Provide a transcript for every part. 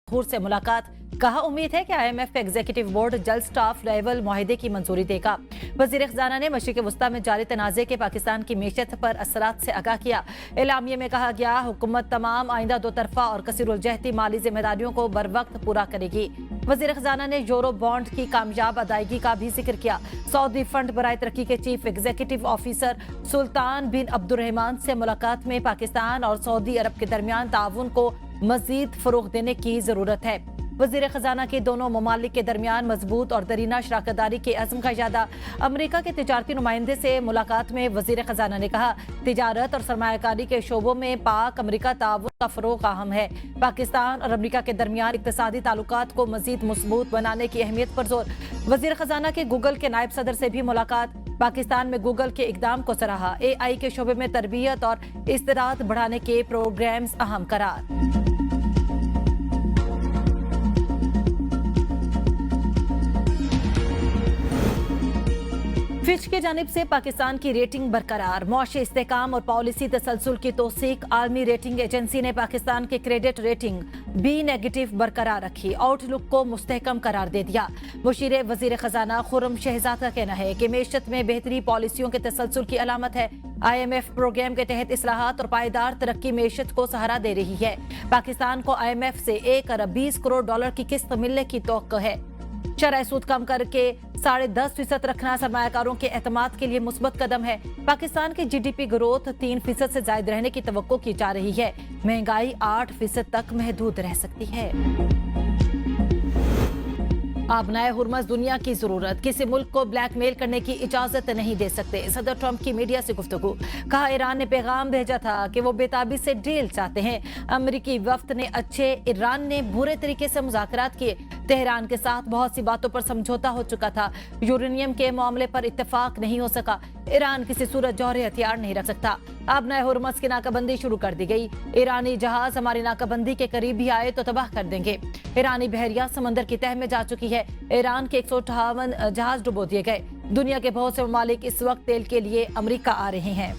हुर से मुलाकात, कहा उम्मीद है कि IMF का एग्जीक्यूटिव बोर्ड जल्द स्टाफ लेवल मुआहदे की मंजूरी देगा। वजीर खजाना ने मशरिक वस्ता में जारी तनाज़े के पाकिस्तान की मीशत पर असरात से आगाह किया। एलामिये में कहा गया, हुकूमत तमाम आइंदा दो तरफा और कसीरुलजहती माली जिम्मेदारियों को बर वक्त पूरा करेगी। वजीर खजाना ने यूरो बॉन्ड की कामयाब अदायगी का भी जिक्र किया। सऊदी फंड बराए तरक्की के चीफ एग्जीक्यूटिव ऑफिसर सुल्तान बिन अब्दुर्रहमान से मुलाकात में पाकिस्तान और सऊदी अरब के दरमियान ताउन को मजीद फरोग देने की जरूरत है। वजीर खजाना के दोनों ममालिक के दरमियान मजबूत और दरीना शराकतदारी के अज़्म का इजादा। अमरीका के तिजारती नुमाइंदे से मुलाकात में वजीर खजाना ने कहा, तिजारत और सरमायाकारी के शोबों में पाक अमरीका ताउन का फरोग अहम है। पाकिस्तान और अमरीका के दरमियान इक्तिसादी ताल्लुकात को मजीद मजबूत बनाने की अहमियत पर जोर। वजीर खजाना के गूगल के नायब सदर से भी मुलाकात। पाकिस्तान में गूगल के इकदाम को सराहा। AI के शोबे में तरबियत और इस्तिदाद बढ़ाने के प्रोग्राम्स अहम करार। फिच की जानिब से पाकिस्तान की रेटिंग बरकरार। मुआशी इस्तेहकाम और पॉलिसी तसलसल की तौसीक। आलमी रेटिंग एजेंसी ने पाकिस्तान की क्रेडिट रेटिंग B- बरकरार रखी। आउटलुक को मुस्तहकम करार दे दिया। मुशीर वजीर खजाना खुर्रम शहजाद का कहना है कि मेशत में बेहतरी पॉलिसियों के तसलसल की अलामत है। IMF प्रोग्राम के तहत इस्लाहात और पायदार तरक्की मेशत को सहारा दे रही है। पाकिस्तान को IMF से 1 अरब 20 करोड़ डॉलर की किस्त मिलने की तवक्को है। शरह सूद कम करके 10.5% रखना सरमायाकारों के एतमाद के लिए मुस्बत कदम है। पाकिस्तान की GDP ग्रोथ 3% से ज्यादा रहने की तवक्को की जा रही है। महंगाई 8% तक महदूद रह सकती है। आबनाए हुर्मस दुनिया की जरूरत, किसी मुल्क को ब्लैकमेल करने की इजाजत नहीं दे सकते। सदर ट्रंप की मीडिया से गुफ्तगू। कहा, ईरान ने पैगाम भेजा था कि वो बेताबी से डील चाहते हैं। अमरीकी वफ्द ने अच्छे, ईरान ने बुरे तरीके से मुज़ाकरात किए। तेहरान के साथ बहुत सी बातों पर समझौता हो चुका था। यूरेनियम के मामले पर इत्तेफाक नहीं हो सका। ईरान किसी सूरत जौहरी हथियार नहीं रख सकता। आबनाए हुर्मस की नाकाबंदी शुरू कर दी गई। ईरानी जहाज हमारी नाकाबंदी के करीब भी आए तो तबाह कर देंगे। ईरानी बहरिया समंदर की तह में जा चुकी है। ईरान के 158 जहाज डुबो दिए गए। दुनिया के बहुत से ममालिक इस वक्त तेल के लिए अमरीका आ रहे हैं।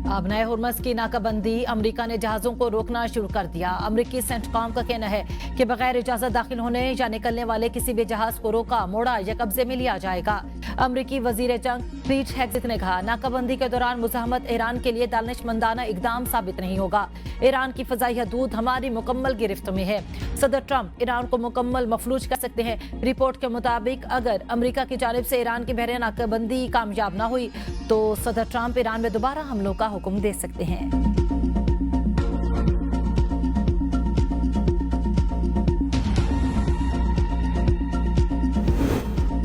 आबनाए हुर्मस की नाकाबंदी, अमरीका ने जहाजों को रोकना शुरू कर दिया। अमरीकी सेंटकॉम का कहना है कि बगैर इजाजत दाखिल होने या निकलने वाले किसी भी जहाज को रोका, मोड़ा या कब्जे में लिया जाएगा। अमरीकी वजीर जंग पीट हेग्सेथ ने कहा, नाकाबंदी के दौरान मुजाहमत ईरान के लिए दानिशमंदाना इकदाम साबित नहीं होगा। ईरान की फजाई हदूद हमारी मुकम्मल गिरफ्त में है। सदर ट्रंप ईरान को मुकम्मल मफलूज कर सकते हैं। रिपोर्ट के मुताबिक अगर अमरीका की जानिब से ईरान की बहरिया नाकाबंदी कामयाब न हुई तो सदर ट्रंप ईरान में दोबारा हमलों का हुक्म दे सकते हैं।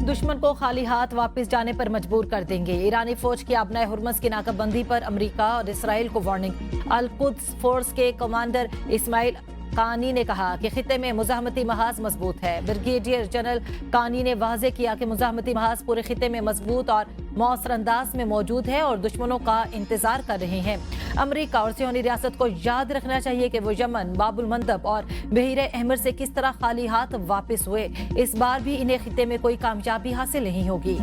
दुश्मन को खाली हाथ वापस जाने पर मजबूर कर देंगे। ईरानी फौज की आबनाए हुर्मस की नाकाबंदी पर अमरीका और इसराइल को वार्निंग। अल कुद्स फोर्स के कमांडर इस्माइल कानी ने कहा कि खिते में मुजाहमती महाज मजबूत है। ब्रिगेडियर जनरल कानी ने वाज़े किया कि मुजाहमती महाज पूरे खिते में मजबूत और मौसर अंदाज में मौजूद है और दुश्मनों का इंतजार कर रहे हैं। अमरीका और सियोनी रियासत को याद रखना चाहिए कि वो यमन, बाबुल मंदब और बहरे अहमर से किस तरह खाली हाथ वापस हुए। इस बार भी इन्हें खिते में कोई कामयाबी हासिल नहीं होगी।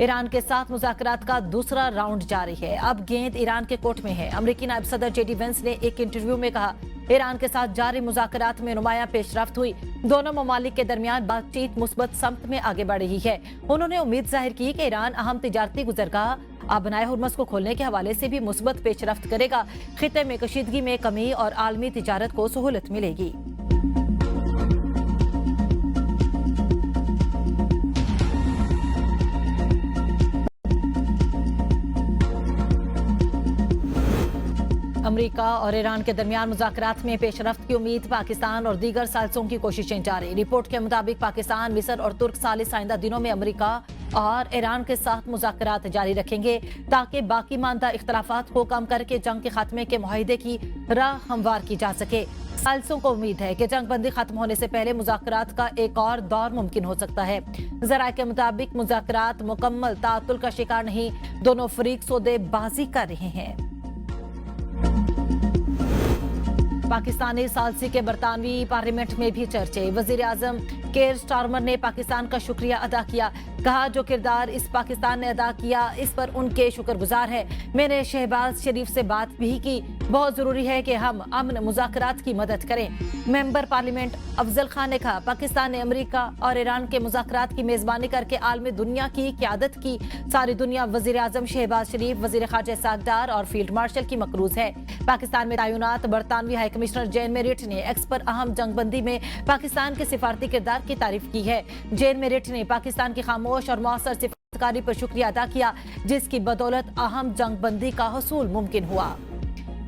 ईरान के साथ मुज़ाकरात का दूसरा राउंड जारी है। अब गेंद ईरान के कोर्ट में है। अमरीकी नायब सदर JD वेंस ने एक इंटरव्यू में कहा, ईरान के साथ जारी मुज़ाकरात में नुमाया पेशरफ्त हुई। दोनों ममालिक के दरमियान बातचीत मुस्बत समत में आगे बढ़ रही है। उन्होंने उम्मीद जाहिर की कि ईरान अहम तिजारती गुज़रगाह आबनाए हुर्मस को खोलने के हवाले से भी मुस्बत पेशरफ्त करेगा। खिते में कशीदगी में कमी और आलमी तिजारत को सहूलत मिलेगी। अमरीका और ईरान के दरमियान मुज़ाकरात में पेशरफ्त की उम्मीद। पाकिस्तान और दीगर सालिसों की कोशिशें जारी। रिपोर्ट के मुताबिक पाकिस्तान, मिस्र और तुर्क सालिस आइंदा दिनों में अमरीका और ईरान के साथ मुज़ाकरात जारी रखेंगे ताकि बाकी मानदा इख्तलाफात को कम करके जंग के खात्मे के मुआहिदे की राह हमवार की जा सके। सालिसों को उम्मीद है कि जंग बंदी खत्म होने से पहले मुज़ाकरात का एक और दौर मुमकिन हो सकता है। ज़राए के मुताबिक मुज़ाकरात मुकम्मल ताअत्तुल का शिकार नहीं। दोनों फरीक सौदेबाजी कर रहे हैं। पाकिस्तानी सालसी के बरतानवी पार्लियामेंट में भी चर्चे। वजीर आजम केयर स्टारमर ने पाकिस्तान का शुक्रिया अदा किया। कहा जो किरदार इस पाकिस्तान ने अदा किया इस पर उनके शुक्रगुजार है। मैंने शहबाज शरीफ से बात भी की। बहुत जरूरी है कि हम अमन मुज़ाकरात की मदद करें। मेंबर पार्लियामेंट अफजल खान ने कहा पाकिस्तान ने अमेरिका और ईरान के मुज़ाकरात की मेजबानी करके आलमी दुनिया की क़यादत की। सारी दुनिया वज़ीर आज़म शहबाज शरीफ, वज़ीर ख़ारजा इसाक डार और फील्ड मार्शल की मकरूज है। पाकिस्तान में तैनात बरतानवी हाई कमिश्नर जेन मेरिट ने एक्स पर अहम जंगबंदी में पाकिस्तान के सिफारती किरदार की तारीफ की है। जेन मेरिट ने पाकिस्तान की खामोश और मौसर सिफारतकारी पर शुक्रिया अदा किया, जिसकी बदौलत अहम जंगबंदी का हुसूल मुमकिन हुआ।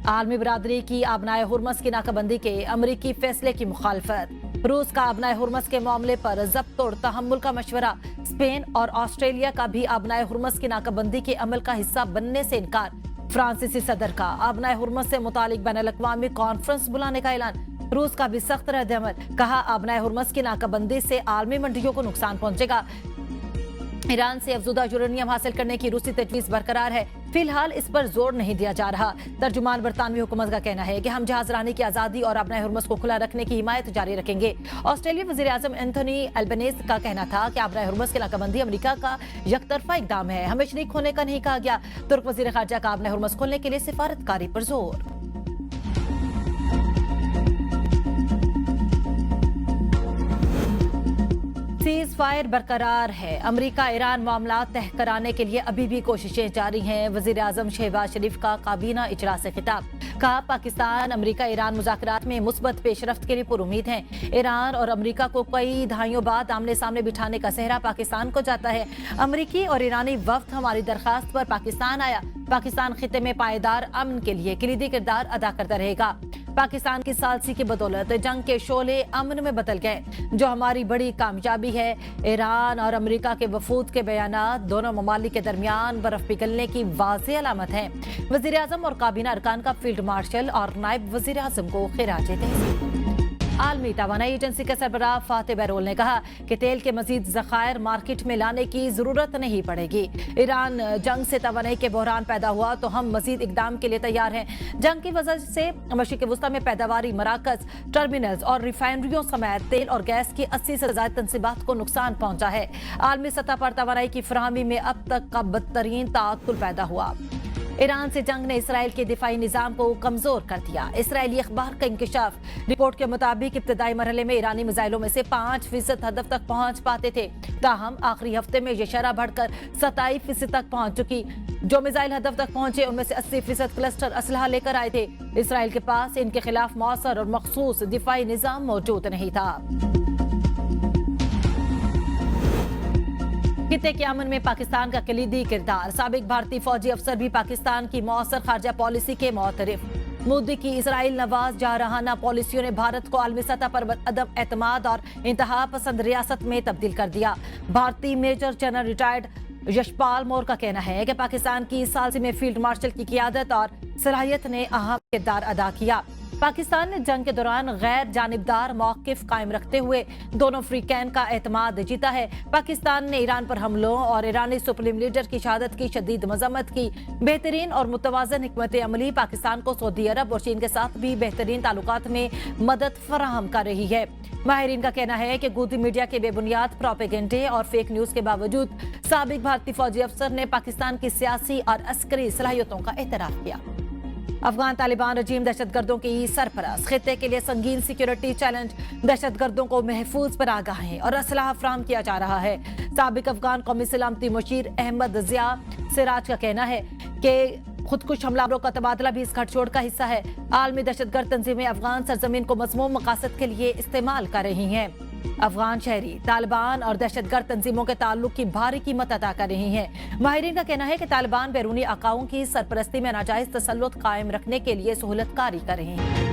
आलमी बरादरी की आबनाए हुर्मस की नाकाबंदी के अमरीकी फैसले की मुखालफत। रूस का आबनाए हुर्मस के मामले पर ज़ब्त और तहम्मुल का मशवरा। स्पेन और ऑस्ट्रेलिया का भी आबनाए हुर्मस की नाकाबंदी के अमल का हिस्सा बनने से इनकार। फ्रांसीसी सदर का आबनाए हुर्मस से मुतालिक बैनुल-अक़वामी कॉन्फ्रेंस बुलाने का ऐलान। रूस का भी सख्त रद्द-ए-अमल। कहा आबनाए हुर्मस की नाकाबंदी से आलमी मंडियों को नुकसान पहुंचेगा। ईरान से अफजुदा यूरेनियम हासिल करने की रूसी तजवीज़ बरकरार है। फिलहाल इस पर जोर नहीं दिया जा रहा। तर्जुमान बरतानवी हुकूमत का कहना है कि हम जहाज रानी की आज़ादी और आबनाए हुर्मस को खुला रखने की हिमायत जारी रखेंगे। ऑस्ट्रेलिया वज़ीर आज़म एंथोनी अल्बनीज़ का कहना था कि आबनाए हुर्मस की नाकाबंदी अमेरिका का यकतरफा इक़दाम है, हमें शरीक होने का नहीं कहा गया। तुर्क वज़ीर ख़ारजा का आबनाए हुर्मस खोलने के लिए सिफारतकारी पर जोर। सीज फायर बरकरार है। अमेरिका ईरान मामला तह कराने के लिए अभी भी कोशिशें जारी हैं। वज़ीर आज़म शहबाज शरीफ का काबीना इजलास से खिताब। कहा पाकिस्तान अमेरिका ईरान मुज़ाकरात में मुस्बत पेशरफ्त के लिए पुरुमीद हैं। ईरान और अमेरिका को कई दहाइयों बाद आमने सामने बिठाने का सेहरा पाकिस्तान को जाता है। अमेरिकी और ईरानी वफ्द हमारी दरखास्त पर पाकिस्तान आया। पाकिस्तान खिते में पायदार अमन के लिए कलीदी किरदार अदा करता रहेगा। पाकिस्तान की सालसी की बदौलत जंग के शोले अमन में बदल गए, जो हमारी बड़ी कामयाबी है। ईरान और अमेरिका के वफूद के बयानात दोनों ममालिक के दरमियान बर्फ पिघलने की वाज़ेह अलामत है। वज़ीर आज़म और काबीना अरकान का फील्ड मार्शल और नायब वज़ीर आज़म को खिराज तहसीन। आलमी तवानाई एजेंसी के सरबराह फाते बैरोल ने कहा कि तेल के मजीद ज़खायर मार्केट में लाने की जरूरत नहीं पड़ेगी। ईरान जंग से तवानाई के बहरान पैदा हुआ तो हम मजीद इकदाम के लिए तैयार हैं। जंग की वजह से मशरिक़ वस्ता में पैदावारी मराकज, टर्मिनल्स और रिफाइनरियों समेत तेल और गैस की 80 से ज़ायद तनसीबात को नुकसान पहुंचा है। आलमी सतह पर तवानाई की फराहमी में अब तक का बदतरीन ताअत्तुल पैदा हुआ। ईरान से जंग ने इसराइल के दिफाई निज़ाम को कमजोर कर दिया। इसराइली अखबार का इंकिशाफ। रिपोर्ट के मुताबिक इब्तदाई मरहले में ईरानी मिसाइलों में से 5% हदफ तक पहुंच पाते थे, ताहम आखिरी हफ्ते में यह शरह बढ़कर 27% तक पहुंच चुकी। जो मिसाइल हदफ तक पहुंचे उनमें से 80% क्लस्टर असलहा लेकर आए थे। इसराइल के पास इनके खिलाफ मौसर और मखसूस दिफाई निज़ाम मौजूद नहीं था। खित्ते के अमन में पाकिस्तान का कलीदी किरदार। साबिक भारतीय फौजी अफसर भी पाकिस्तान की मौसर खारजा पॉलिसी के मुतरिफ। मोदी की इसराइल नवाज जारहाना पॉलिसियों ने भारत को आलमी सतह पर अदम एतमाद और इंतहा पसंद रियासत में तब्दील कर दिया। भारतीय major general retired Yashpal Maurya का कहना है कि पाकिस्तान की इस सालसी में फील्ड मार्शल की क़ियादत और सलाहियत ने अहम किरदार अदा किया। पाकिस्तान ने जंग के दौरान गैर जानिबदार मौक़िफ़ कायम रखते हुए दोनों फ्रीकैन का एतमाद जीता है। पाकिस्तान ने ईरान पर हमलों और ईरानी सुप्रीम लीडर की शहादत की शदीद मजम्मत की। बेहतरीन और मुतवाज़न हिकमत अमली पाकिस्तान को सऊदी अरब और चीन के साथ भी बेहतरीन ताल्लुकात में मदद फराहम कर रही है। माहिरीन का कहना है कि गोदी मीडिया के बेबुनियाद प्रोपेगेंडे और फेक न्यूज़ के बावजूद साबिक भारतीय फौजी अफसर ने पाकिस्तान की सियासी और अस्करी सलाहियतों का एतराफ़ किया। अफगान तालिबान रजीम दहशतगर्दों की सरपरस्त। खित्ते के लिए संगीन सिक्योरिटी चैलेंज। दहशतगर्दों को महफूज पनाहगाहें और असलाह फराहम किया जा रहा है। साबिक अफगान कौमी सलामती मुशीर अहमद ज़िया सिराज का कहना है कि खुदकुश हमलावरों का तबादला भी इस गठजोड़ का हिस्सा है। आलमी दहशतगर्द तंजीमें अफगान सरजमीन को मज़मूम मकासद के लिए इस्तेमाल कर रही हैं। अफगान शहरी तालिबान और दहशतगर्द तंजीमों के ताल्लुक की भारी कीमत अदा कर रही हैं। माहिरीन का कहना है कि तालिबान बैरूनी आकाओं की सरपरस्ती में नाजायज तसल्लुत कायम रखने के लिए सहूलतकारी कर रहे हैं।